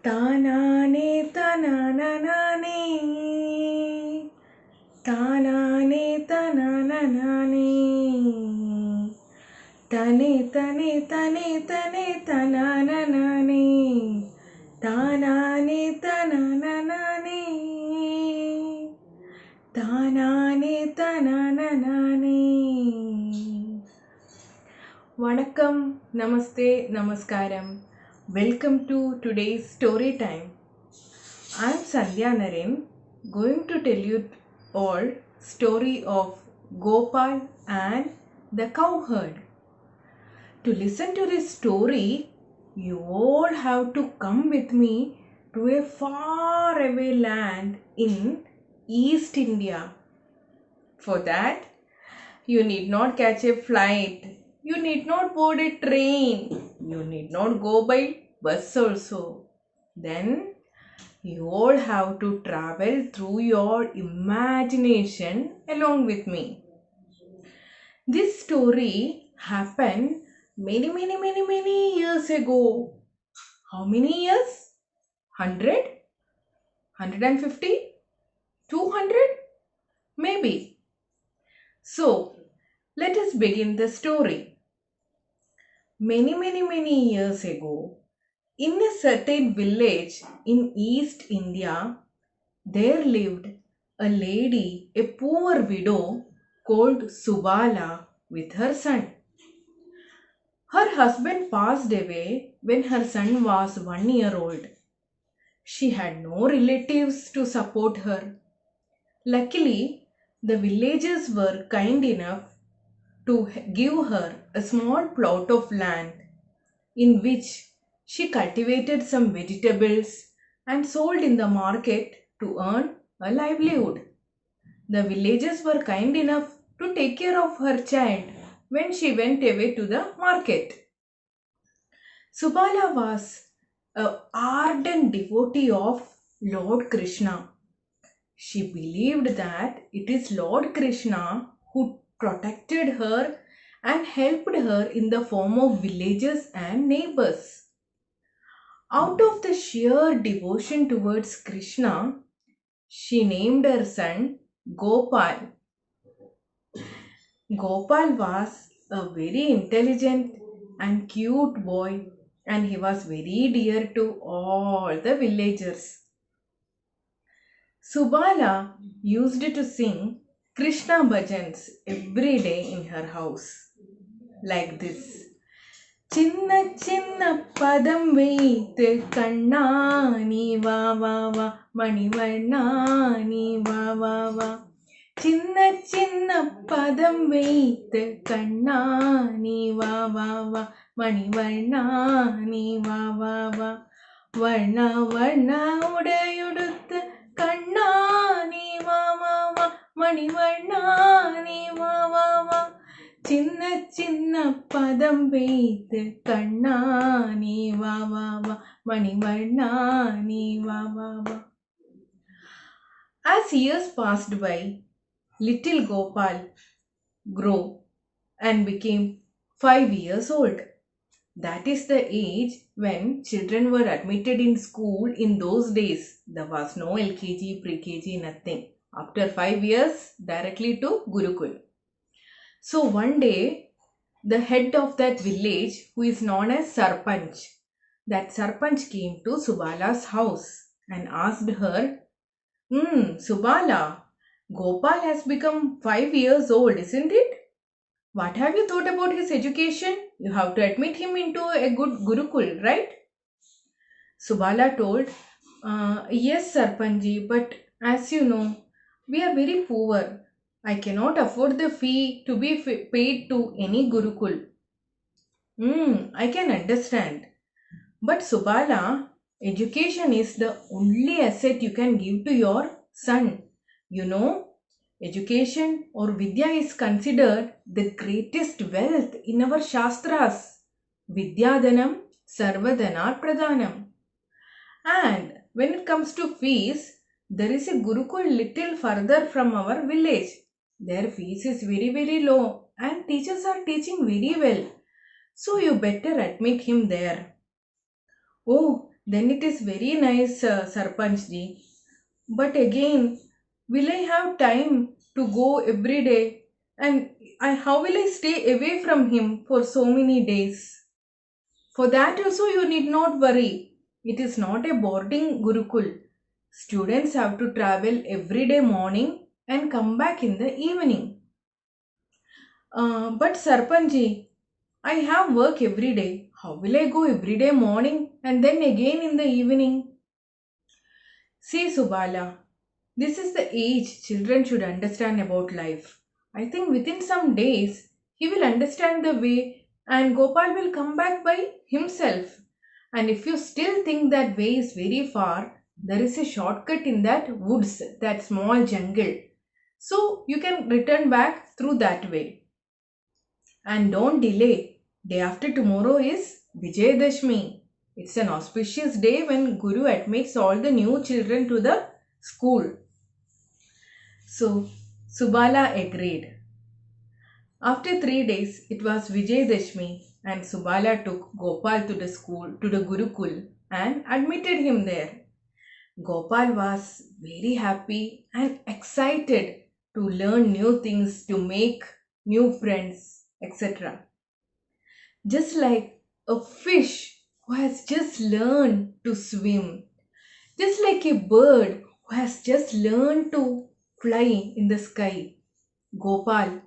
தானானே தனனனே தானானே தனனனே தனே தனே தனே தனே தனனனே தானானே தனனனே தானானே தனனனே. வணக்கம், நமஸ்தே, நமஸ்காரம். Welcome to today's story time. I am Sandhya Naren, going to tell you all story of Gopal and the cowherd. To listen to this story, you all have to come with me to a far away land in East India. For that, you need not catch a flight. You need not board a train. You need not go by bus also. Then you all have to travel through your imagination along with me. This story happened many years ago. How many years? 100? 150? 200? Maybe. So, let us begin the story. Many years ago, in a certain village in East India, there lived a lady, a poor widow called Subala with her son. Her husband passed away when her son was 1 year old. She had no relatives to support her. Luckily, the villagers were kind enough to give her a small plot of land in which she cultivated some vegetables and sold in the market to earn a livelihood. The villagers were kind enough to take care of her child when she went away to the market. Subala was an ardent devotee of Lord Krishna. She believed that it is Lord Krishna who protected her and helped her in the form of villagers and neighbors. Out of the sheer devotion towards Krishna, she named her son Gopal. Gopal was a very intelligent and cute boy, and he was very dear to all the villagers. Subala used to sing Krishna bhajans every day in her house, like this. சின்ன சின்ன பதம் வைத்து கண்ணா நீ வா வா வா மணிவண்ணா நீ வா வா வா. சின்ன சின்ன பதம் வைத்து கண்ணா நீ வா வா வா மணிவண்ணா நீ வா வா வா. வண்ண வண்ண உடையுடுத்து கண்ணா நீ வா வா வா மணிவண்ணா நீ வா வா வா. சின்ன சின்ன பதம் வைத்து கண்ணா நீ வா வா வா மணிவண்ணா நீ வா வா வா. As years passed by, little Gopal grew and became 5 years old. That is the age when children were admitted in school in those days. There was no LKG, pre-KG, nothing. After 5 years, directly to Gurukul. So one day, the head of that village, who is known as Sarpanch, that Sarpanch came to Subala's house and asked her, Subala, Gopal has become 5 years old, isn't it? What have you thought about his education? You have to admit him into a good Gurukul, right? Subala told, yes, Sarpanji, but as you know, We are very poor. I cannot afford the fee to be paid to any Gurukul. I can understand. But Subala, education is the only asset you can give to your son. You know, education or Vidya is considered the greatest wealth in our Shastras. Vidyadanam Sarvadana Pradhanam. And when it comes to fees, there is a Gurukul little further from our village. Their fees is very low and teachers are teaching very well. So you better admit him there. Oh, then it is very nice, Sarpanch ji. But again, will I have time to go every day? And how will I stay away from him for so many days? For that also you need not worry. It is not a boarding Gurukul. Students have to travel every day morning and come back in the evening. But Sarpanji, I have work every day. How will I go every day morning and then again in the evening? See Subala, this is the age children should understand about life. I think within some days he will understand the way and Gopal will come back by himself. And if you still think that way is very far, there is a shortcut in that woods, that small jungle. So you can return back through that way. And don't delay. Day after tomorrow is Vijayadashmi. It's an auspicious day when Guru admits all the new children to the school. So Subala agreed. After 3 days, it was Vijayadashmi and Subala took Gopal to the school, to the Gurukul and admitted him there. Gopal was very happy and excited to learn new things, to make new friends, etc. Just like a fish who has just learned to swim, just like a bird who has just learned to fly in the sky. Gopal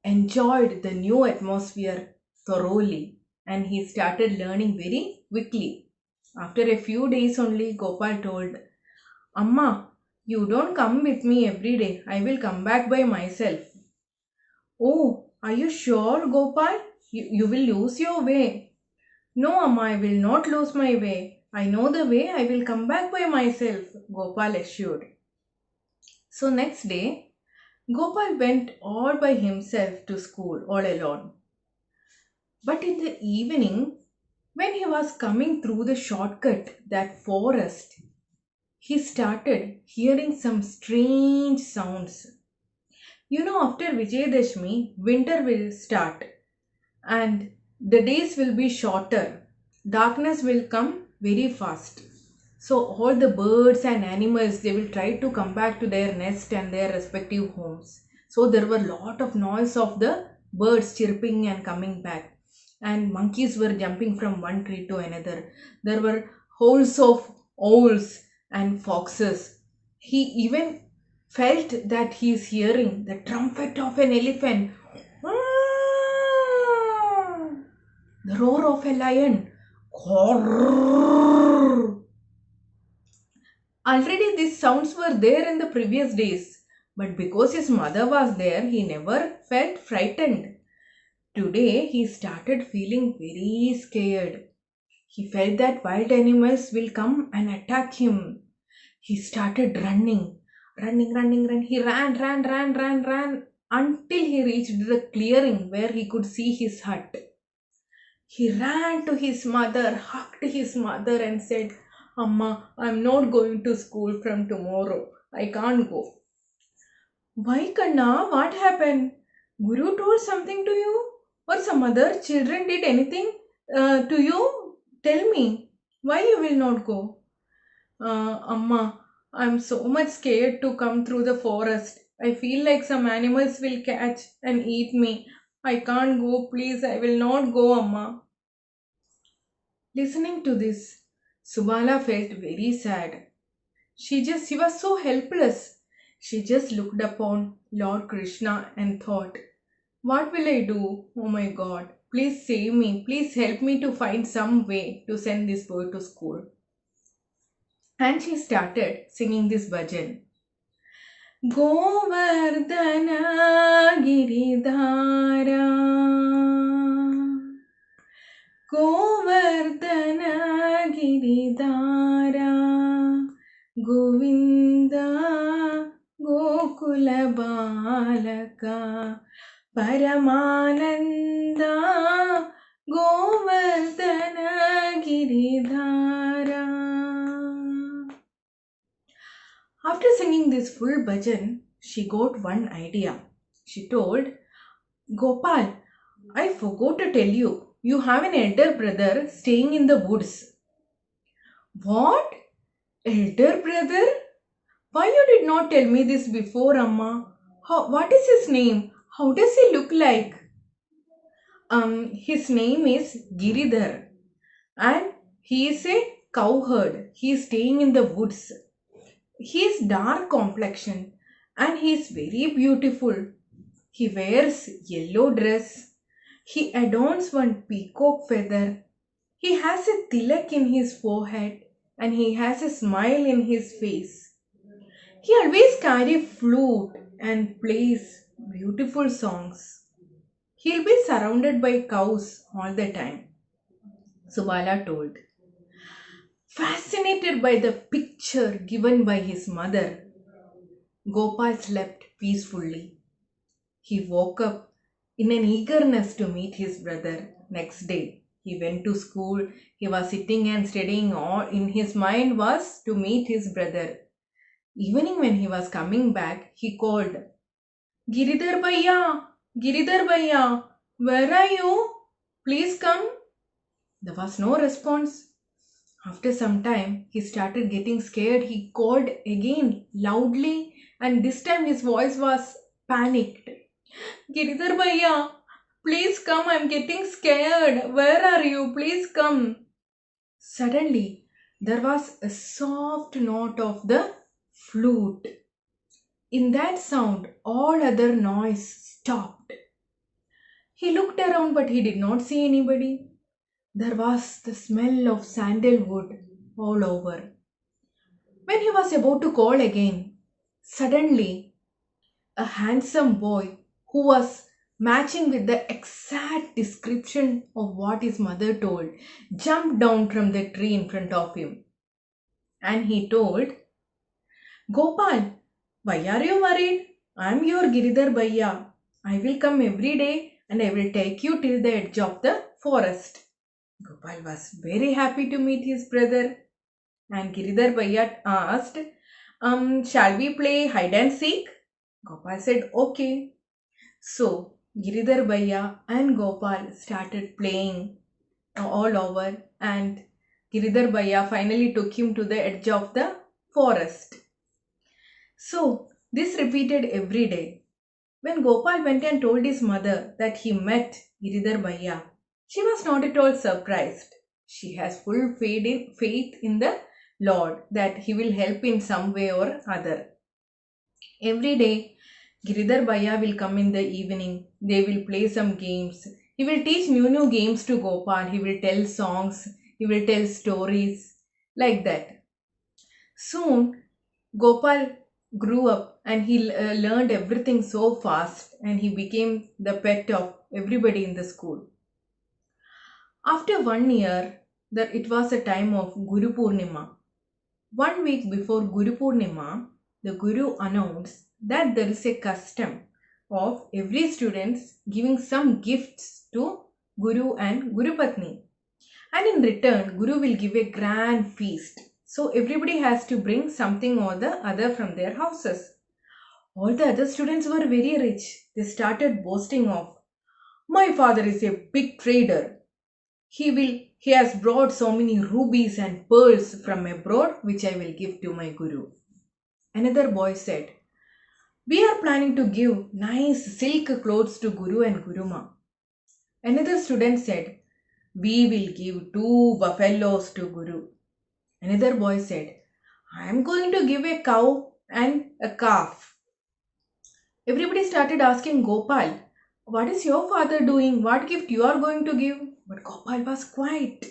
enjoyed the new atmosphere thoroughly and he started learning very quickly. After a few days only, Gopal told, Amma, you don't come with me every day. I will come back by myself. Oh, are you sure, Gopal? You will lose your way. No, Amma, I will not lose my way. I know the way. I will come back by myself, Gopal assured. So next day, Gopal went all by himself to school all alone. But in the evening, when he was coming through the shortcut, that forest, he started hearing some strange sounds. You know, after Vijayadashmi, winter will start and the days will be shorter. Darkness will come very fast. So all the birds and animals, they will try to come back to their nest and their respective homes. So there were lot of noise of the birds chirping and coming back. And monkeys were jumping from one tree to another. There were holes of owls and foxes. He even felt that he is hearing the trumpet of an elephant, the roar of a lion. Already these sounds were there in the previous days, but because his mother was there, he never felt frightened. Today he started feeling very scared. He felt that wild animals will come and attack him. He started running. He ran until he reached the clearing where he could see his hut. He ran to his mother, hugged his mother, and said, Amma, I'm not going to school from tomorrow. I can't go. Why, Kanna? What happened? Guru told something to you? Or some other children did anything to you? Tell me, why you will not go? Amma, I'm so much scared to come through the forest. I feel like some animals will catch and eat me. I can't go, please. I will not go, Amma. Listening to this, Subala felt very sad. She was so helpless. She just looked upon Lord Krishna and thought, what will I do? Oh my God, please save me. Please help me to find some way to send this boy to school. And she started singing this bhajan. Govardhan गिरिधारा Govardhan गिरिधारा Govind Gokul बालका Paramananda Govardhan गिरिधारा. After singing this full bhajan, she got one idea. She told, Gopal, I forgot to tell you, you have an elder brother staying in the woods. What? Elder brother? Why you did not tell me this before, Amma? What is his name? How does he look like? His name is Giridhar and he is a cowherd. He is staying in the woods. He is dark complexion and he is very beautiful. He wears yellow dress. He adorns one peacock feather. He has a tilak in his forehead and he has a smile in his face. He always carries flute and plays beautiful songs. He'll be surrounded by cows all the time, Subala told. Fascinated by the picture given by his mother, Gopal slept peacefully. He woke up in an eagerness to meet his brother. Next day, he went to school. He was sitting and studying. All in his mind was to meet his brother. Evening when he was coming back, he called, Giridhar Bhaiya, Giridhar Bhaiya, where are you? Please come. There was no response. After some time, he started getting scared. He called again loudly, and this time his voice was panicked. Giridhar Bhaiya, please come. I'm getting scared. Where are you? Please come. Suddenly, there was a soft note of the flute. In that sound, all other noise stopped. He looked around, but he did not see anybody. There was the smell of sandalwood all over. When he was about to call again, suddenly a handsome boy who was matching with the exact description of what his mother told jumped down from the tree in front of him. And he told, Gopal, why are you worried? I am your Giridhar Bhaiya. I will come every day and I will take you till the edge of the forest. Gopal was very happy to meet his brother. And Giridhar Bhaiya asked, shall we play hide and seek? Gopal said, okay. So Giridhar Bhaiya and Gopal started playing all over, and Giridhar Bhaiya finally took him to the edge of the forest. So this repeated every day. When Gopal went and told his mother that he met Giridhar Bhaiya, she was not at all surprised. She has full faith in the Lord that he will help in some way or other. Every day, Giridhar Bhaiya will come in the evening. They will play some games. He will teach new games to Gopal. He will tell songs. He will tell stories like that. Soon, Gopal grew up and he learned everything so fast and he became the pet of everybody in the school. After 1 year, that it was a time of Guru Purnima. 1 week before Guru Purnima, the Guru announced that there is a custom of every student giving some gifts to Guru and Guru Patni. And in return, Guru will give a grand feast. So everybody has to bring something or the other from their houses. All the other students were very rich. They started boasting of, my father is a big trader. He has brought so many rubies and pearls from abroad, which I will give to my Guru. Another boy said, we are planning to give nice silk clothes to Guru and Guruma. Another student said, we will give 2 buffaloes to Guru. Another boy said, I am going to give a cow and a calf. Everybody started asking Gopal, what is your father doing? What gift you are going to give? But Gopal was quiet.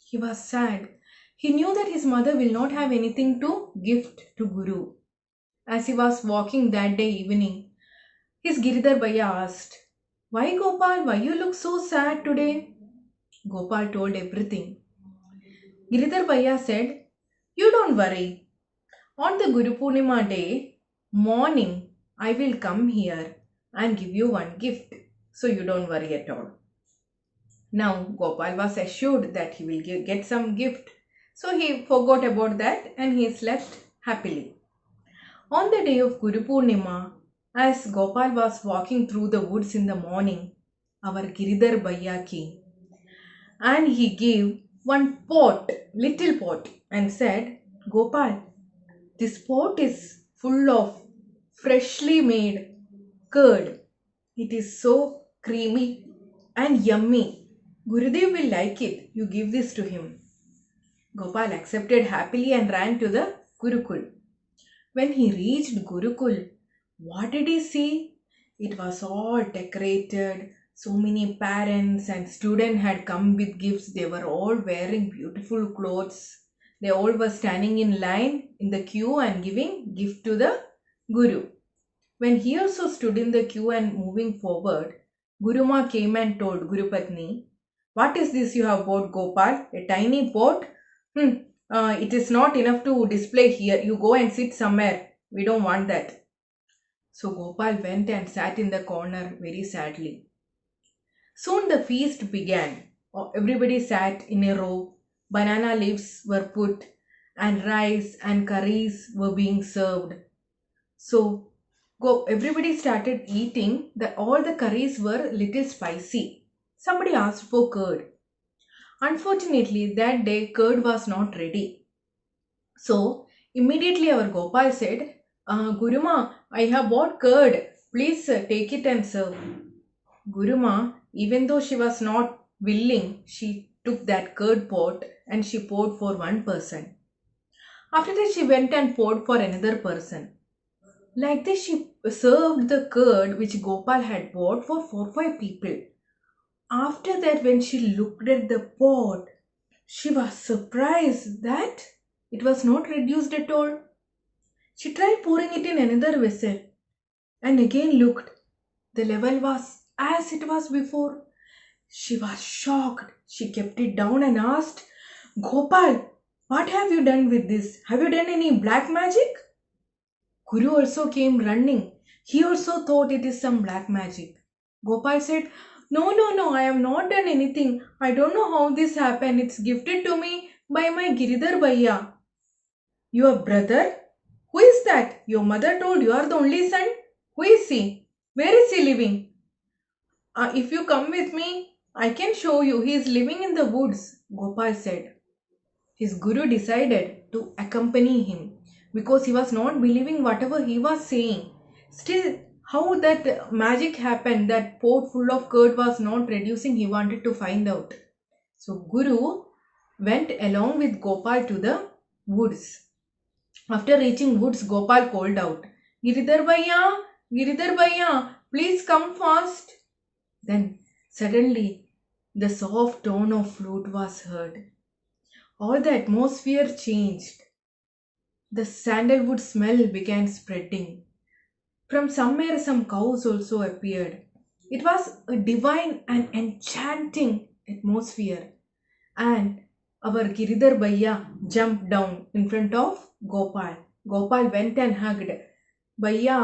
He was sad. He knew that his mother will not have anything to gift to Guru. as he was walking that day evening, his Giridhar Bhaiya asked, "Why Gopal, why you look so sad today?" Gopal told everything. Giridhar Bhaiya said, "You don't worry. On the Guru Purnima day, morning, I will come here and give you one gift. So you don't worry at all." Now Gopal was assured that he will get some gift. So he forgot about that and he slept happily. On the day of Guru Purnima, as Gopal was walking through the woods in the morning, our Giridhar Bhaiya came and he gave one pot, little pot, and said, "Gopal, this pot is full of freshly made curd. It is so creamy and yummy. Gurudev will like it. You give this to him." Gopal accepted happily and ran to the Gurukul. When he reached Gurukul, what did he see? It was all decorated. So many parents and students had come with gifts. They were all wearing beautiful clothes. They all were standing in line in the queue and giving gift to the Guru. When he also stood in the queue and moving forward, Guruma came and told Guru Patni, "What is this you have bought, Gopal? A tiny pot? It is not enough to display here. You go and sit somewhere. We don't want that." So Gopal went and sat in the corner very sadly. Soon the feast began. Everybody sat in a row. Banana leaves were put, and rice and curries were being served. So everybody started eating. All the curries were little spicy. Somebody asked for curd. Unfortunately, that day curd was not ready. So immediately our Gopal said, "Guruma, I have bought curd. Please take it and serve." Guruma, even though she was not willing, she took that curd pot and she poured for one person. After that, she went and poured for another person. Like this, she served the curd which Gopal had bought for 4 5 people. After that, when she looked at the pot, she was surprised that it was not reduced at all. She tried pouring it in another vessel and again looked. The level was as it was before. She was shocked. She kept it down and asked, "Gopal, what have you done with this? Have you done any black magic?" Guru also came running. He also thought it is some black magic. Gopal said, "No, no, no, I have not done anything. I don't know how this happened. It's gifted to me by my Giridhar Bhaiya." "Your brother? Who is that? Your mother told you are the only son. Who is he? Where is he living?" If you come with me, I can show you. He is living in the woods," Gopal said. His guru decided to accompany him because he was not believing whatever he was saying. Still, how that magic happened, that pot full of curd was not reducing, he wanted to find out. So, Guru went along with Gopal to the woods. After reaching woods, Gopal called out, "Giridhar Bhaiya, Giridhar Bhaiya, please come fast." Then suddenly the soft tone of flute was heard. All the atmosphere changed. The sandalwood smell began spreading. From somewhere, some cows also appeared. It was a divine and enchanting atmosphere. And our Giridhar Bhaiya jumped down in front of Gopal. Gopal went and hugged Bhaiya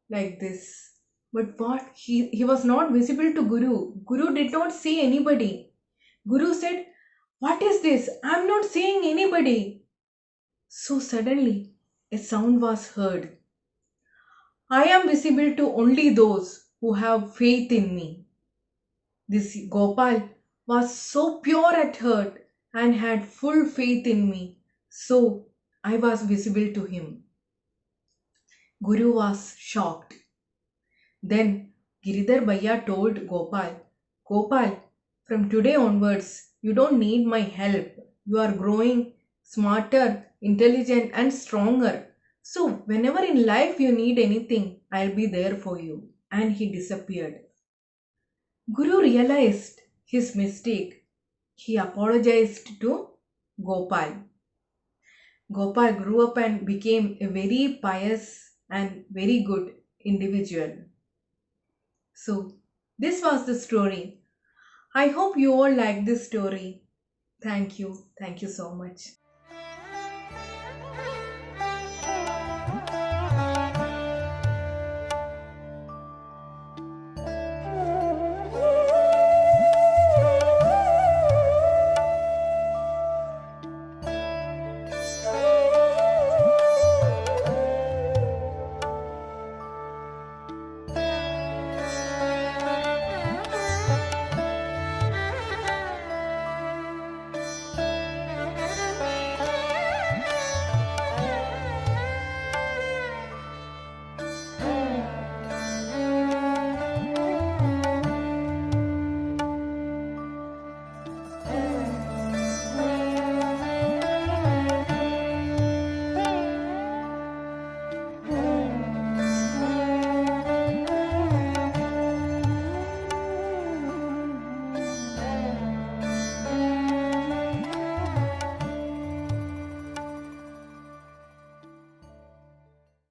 like this. But what? He was not visible to Guru. Guru did not see anybody. Guru said, "What is this? I am not seeing anybody." So suddenly a sound was heard. "I am visible to only those who have faith in me." This Gopal was so pure at heart and had full faith in me. So I was visible to him. Guru was shocked. Then Giridhar Bhaiya told Gopal, "Gopal, from today onwards, you don't need my help. You are growing smarter, intelligent, and stronger. So, whenever in life you need anything, I'll be there for you." And he disappeared. Guru realized his mistake. He apologized to Gopal. Gopal grew up and became a very pious and very good individual. So, this was the story. I hope you all like this story. Thank you. Thank you so much.